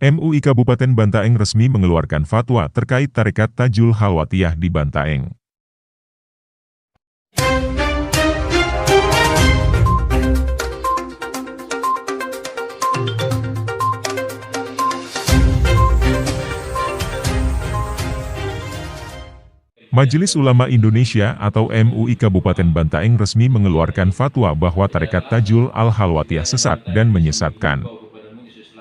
MUI Kabupaten Bantaeng resmi mengeluarkan fatwa terkait tarekat Tajul Khalwatiyah di Bantaeng. Majelis Ulama Indonesia atau MUI Kabupaten Bantaeng resmi mengeluarkan fatwa bahwa tarekat Tajul Al-Khalwatiyah sesat dan menyesatkan.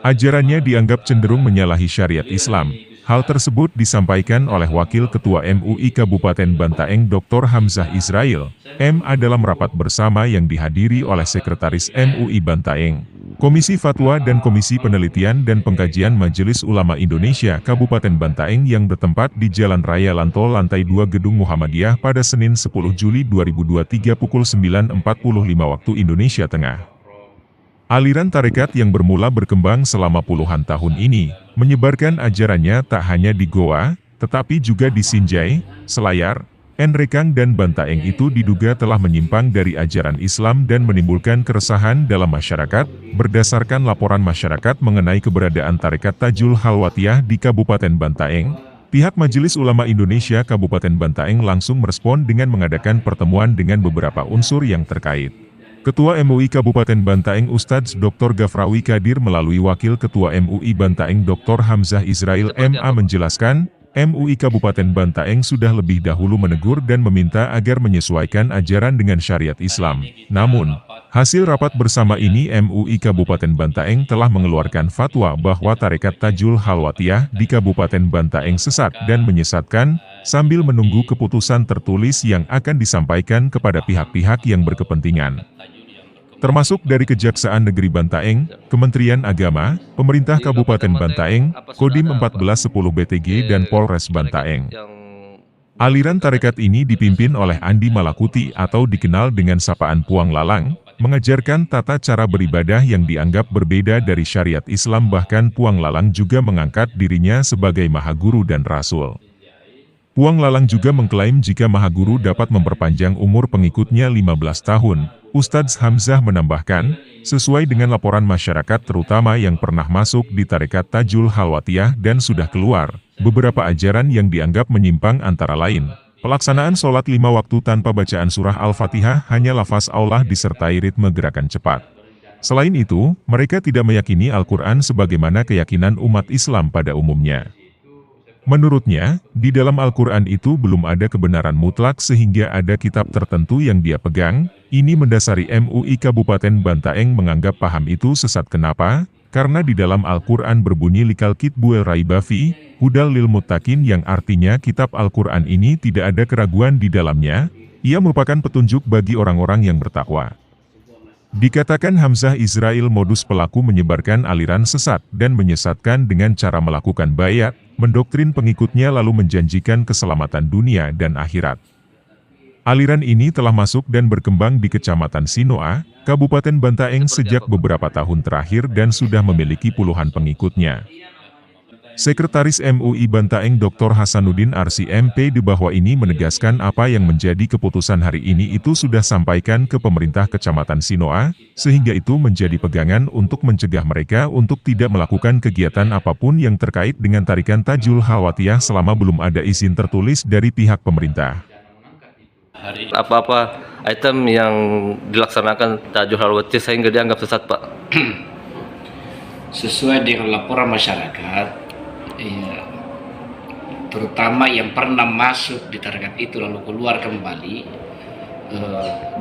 Ajarannya dianggap cenderung menyalahi syariat Islam. Hal tersebut disampaikan oleh Wakil Ketua MUI Kabupaten Bantaeng Dr. Hamzah Israil, MA dalam rapat bersama yang dihadiri oleh Sekretaris MUI Bantaeng, Komisi Fatwa dan Komisi Penelitian dan Pengkajian Majelis Ulama Indonesia Kabupaten Bantaeng yang bertempat di Jalan Raya Lantol Lantai 2 Gedung Muhammadiyah pada Senin 10 Juli 2023 pukul 9.45 waktu Indonesia Tengah. Aliran tarekat yang bermula berkembang selama puluhan tahun ini, menyebarkan ajarannya tak hanya di Goa, tetapi juga di Sinjai, Selayar, Nrekang dan Bantaeng itu diduga telah menyimpang dari ajaran Islam dan menimbulkan keresahan dalam masyarakat, berdasarkan laporan masyarakat mengenai keberadaan tarekat Tajul Khalwatiyah di Kabupaten Bantaeng. Pihak Majelis Ulama Indonesia Kabupaten Bantaeng langsung merespon dengan mengadakan pertemuan dengan beberapa unsur yang terkait. Ketua MUI Kabupaten Bantaeng Ustadz Dr. Gafrawi Kadir melalui Wakil Ketua MUI Bantaeng Dr. Hamzah Israil MA menjelaskan, MUI Kabupaten Bantaeng sudah lebih dahulu menegur dan meminta agar menyesuaikan ajaran dengan syariat Islam. Namun, hasil rapat bersama ini MUI Kabupaten Bantaeng telah mengeluarkan fatwa bahwa tarekat Tajul Khalwatiyah di Kabupaten Bantaeng sesat dan menyesatkan, sambil menunggu keputusan tertulis yang akan disampaikan kepada pihak-pihak yang berkepentingan, termasuk dari Kejaksaan Negeri Bantaeng, Kementerian Agama, Pemerintah Kabupaten Bantaeng, Kodim 1410 BTG dan Polres Bantaeng. Aliran tarekat ini dipimpin oleh Andi Malakuti atau dikenal dengan sapaan Puang Lalang, mengajarkan tata cara beribadah yang dianggap berbeda dari syariat Islam, bahkan Puang Lalang juga mengangkat dirinya sebagai Maha Guru dan Rasul. Puang Lalang juga mengklaim jika Maha Guru dapat memperpanjang umur pengikutnya 15 tahun. Ustadz Hamzah menambahkan, sesuai dengan laporan masyarakat terutama yang pernah masuk di tarekat Tajul Khalwatiyah dan sudah keluar, beberapa ajaran yang dianggap menyimpang antara lain, pelaksanaan sholat 5 waktu tanpa bacaan surah Al-Fatihah, hanya lafaz Allah disertai ritme gerakan cepat. Selain itu, mereka tidak meyakini Al-Quran sebagaimana keyakinan umat Islam pada umumnya. Menurutnya, di dalam Al-Quran itu belum ada kebenaran mutlak sehingga ada kitab tertentu yang dia pegang. Ini mendasari MUI Kabupaten Bantaeng menganggap paham itu sesat. Kenapa? Karena di dalam Al-Quran berbunyi likal kitbuel raibafi, hudal lil muttaqin, yang artinya kitab Al-Quran ini tidak ada keraguan di dalamnya, ia merupakan petunjuk bagi orang-orang yang bertakwa. Dikatakan Hamzah Israil modus pelaku menyebarkan aliran sesat dan menyesatkan dengan cara melakukan bayat, mendoktrin pengikutnya lalu menjanjikan keselamatan dunia dan akhirat. Aliran ini telah masuk dan berkembang di Kecamatan Sinoa, Kabupaten Bantaeng sejak beberapa tahun terakhir dan sudah memiliki puluhan pengikutnya. Sekretaris MUI Bantaeng Dr. Hasanuddin Arsi MP di bawah ini menegaskan apa yang menjadi keputusan hari ini itu sudah sampaikan ke pemerintah Kecamatan Sinoa, sehingga itu menjadi pegangan untuk mencegah mereka untuk tidak melakukan kegiatan apapun yang terkait dengan tarikan Tajul Khalwatiyah selama belum ada izin tertulis dari pihak pemerintah. Apa-apa item yang dilaksanakan Tajul Khalwatiyah sehingga dianggap sesat, Pak? Sesuai dengan laporan masyarakat, ya, terutama yang pernah masuk di tarekat itu lalu keluar kembali,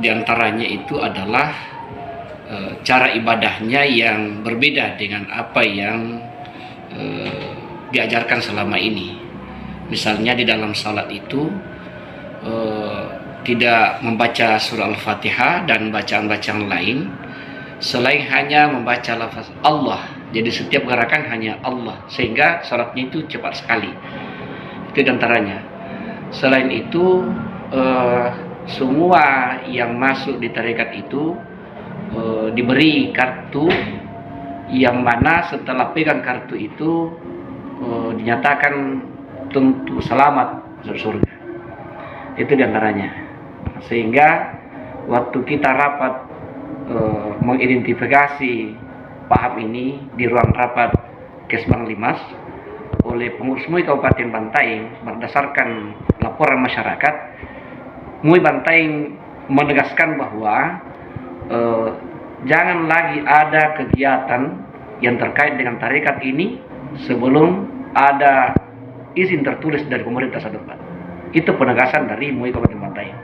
diantaranya itu adalah cara ibadahnya yang berbeda dengan apa yang diajarkan selama ini. Misalnya di dalam salat itu tidak membaca surah Al-Fatihah dan bacaan-bacaan lain selain hanya membaca lafaz Allah. Jadi setiap gerakan hanya Allah, sehingga salatnya itu cepat sekali. Itu diantaranya. Selain itu, semua yang masuk di tarekat itu diberi kartu, yang mana setelah pegang kartu itu dinyatakan tentu selamat masuk surga. Itu diantaranya. Sehingga waktu kita rapat mengidentifikasi paham ini di ruang rapat Kesbang Limas oleh pengurus MUI Kabupaten Bantaeng berdasarkan laporan masyarakat. MUI Bantaeng menegaskan bahwa jangan lagi ada kegiatan yang terkait dengan tarekat ini sebelum ada izin tertulis dari pemerintah setempat. Itu penegasan dari MUI Kabupaten Bantaeng.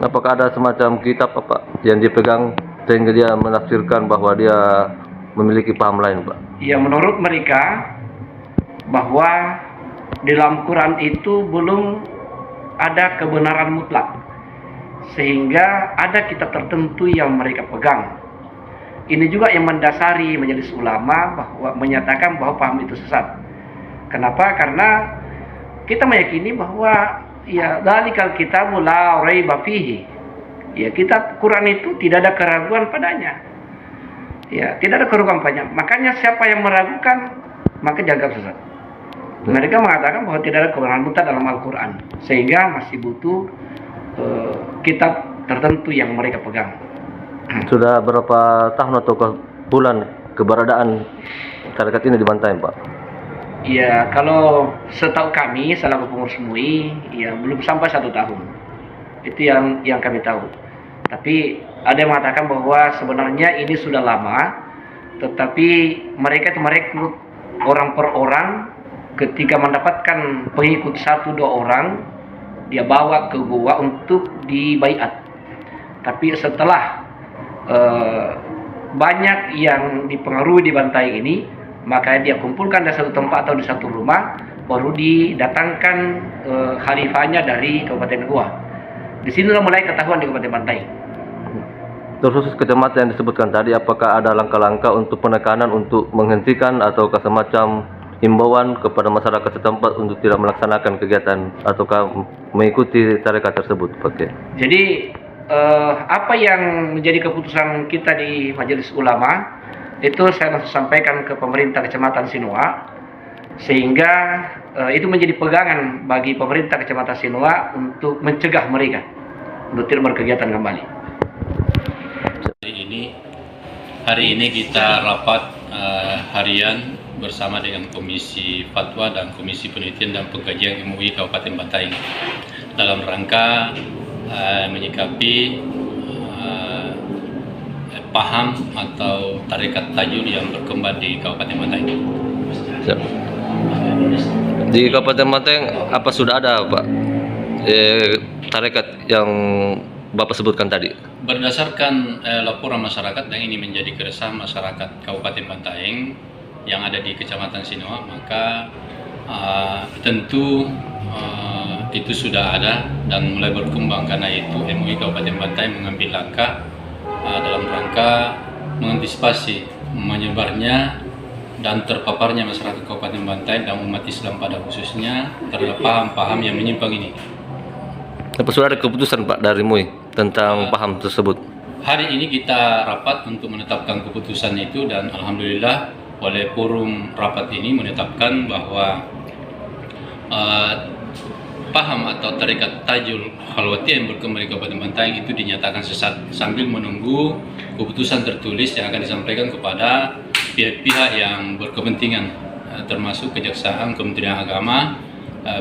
Apakah ada semacam kitab Pak yang dipegang sehingga dia menafsirkan bahwa dia memiliki paham lain, Pak? Ya, menurut mereka bahwa di dalam Quran itu belum ada kebenaran mutlak, sehingga ada kitab tertentu yang mereka pegang. Ini juga yang mendasari majelis ulama bahwa menyatakan bahwa paham itu sesat. Kenapa? Karena kita meyakini bahwa ya dalikal kitabu la raiba fihi. Ya, kitab Quran itu tidak ada keraguan padanya. Ya, tidak ada keraguan padanya. Makanya siapa yang meragukan maka dianggap sesat. Mereka mengatakan bahwa tidak ada kebenaran mutlak dalam Al-Quran, sehingga masih butuh kitab tertentu yang mereka pegang. Sudah berapa tahun atau bulan keberadaan tarekat ini di Bantaeng, Pak? Ya, kalau setahu kami selaku pengurus MUI, ya belum sampai 1 tahun. Itu yang kami tahu. Tapi ada yang mengatakan bahwa sebenarnya ini sudah lama, tetapi mereka itu merekrut orang per orang. Ketika mendapatkan pengikut 1-2 orang, dia bawa ke gua untuk dibaiat. Tapi setelah banyak yang dipengaruhi di Bantaeng ini, maka dia kumpulkan di satu tempat atau di satu rumah, baru didatangkan khalifahnya dari Kabupaten Goa. Di sini mulai ketahuan di Kabupaten Bantaeng. Terus kecamatan yang disebutkan tadi, apakah ada langkah-langkah untuk penekanan untuk menghentikan atau semacam himbauan kepada masyarakat setempat untuk tidak melaksanakan kegiatan ataukah mengikuti tarekat tersebut, Pak? Jadi apa yang menjadi keputusan kita di Majelis Ulama itu saya langsung sampaikan ke pemerintah Kecamatan Sinoa, sehingga itu menjadi pegangan bagi pemerintah Kecamatan Sinoa untuk mencegah mereka untuk tidak berkegiatan kembali. Hari ini kita rapat harian bersama dengan Komisi Fatwa dan Komisi Penelitian dan Pengkajian MUI Kabupaten Bantaeng dalam rangka menyikapi paham atau tarekat tajul yang berkembang di Kabupaten Bantaeng. Di Kabupaten Bantaeng apa sudah ada, Pak, tarekat yang Bapak sebutkan tadi? Berdasarkan laporan masyarakat, dan ini menjadi keresahan masyarakat Kabupaten Bantaeng yang ada di Kecamatan Sinoa, maka tentu itu sudah ada dan mulai berkembang. Karena itu MUI Kabupaten Bantaeng mengambil langkah dalam rangka mengantisipasi menyebarnya dan terpaparnya masyarakat Kabupaten Bantaeng dan umat Islam pada khususnya terhadap paham-paham yang menyimpang ini. Apa sudah ada keputusan, Pak, dari MUI tentang paham tersebut? Hari ini kita rapat untuk menetapkan keputusan itu, dan alhamdulillah oleh forum rapat ini menetapkan bahwa paham atau tarekat tajul khalwatiyah yang berkembang di Kabupaten Bantaeng itu dinyatakan sesat, sambil menunggu keputusan tertulis yang akan disampaikan kepada pihak-pihak yang berkepentingan, termasuk Kejaksaan, Kementerian Agama,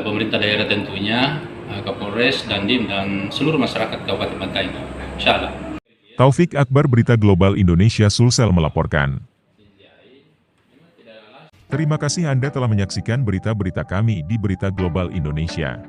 pemerintah daerah tentunya, Kapolres, Dandim, dan seluruh masyarakat Kabupaten Bantaeng. Insyaallah. Taufik Akbar, Berita Global Indonesia, Sulsel melaporkan. Terima kasih Anda telah menyaksikan berita-berita kami di Berita Global Indonesia.